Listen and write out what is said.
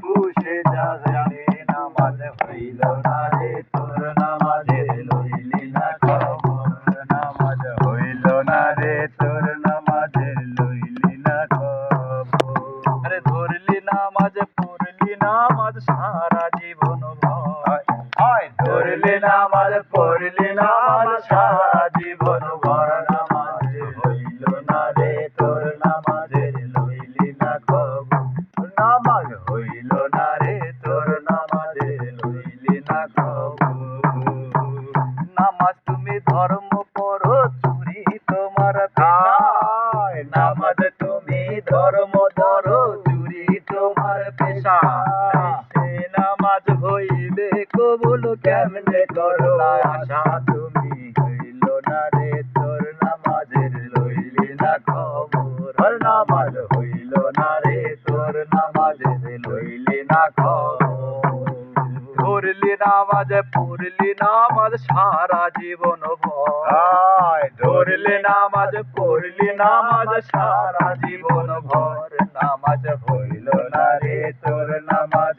পুষে যাবে নামাজ হইল না রে তোর নামাজের লইলি না খবর নামাজ হইল না রে তোর নামাজের লইলি না খবর আরে ধরলি নামাজ পড়লি নামাজ সারা জীবন ভর ধরলি নামাজ পড়লি নামাজ সারা জীবন ভর নামাজ হইল না রে তোর নামাজের লইলি না খবর নামাজ হইল না রে তোর নামাজের লইলি না খবর নামাজ তুমি ধর্ম পড়ো চুরি তোমার পেশা নামাজ তুমি ধর্ম ধরো চুরি তোমার পেশা সে নামাজ হইবে কবুল কেমনে করো আশা তুমি হইল না রে তোর নামাজের লইলি না খবর নামাজ হইল না রে তোর নামাজের লইলি না খবর ধরলি নামাজ পড়লি নামাজ সারা জীবন ভর ধরলি নামাজ পড়লি নামাজ সারা জীবন ভর নামাজ হইল না রে তোর নামাজ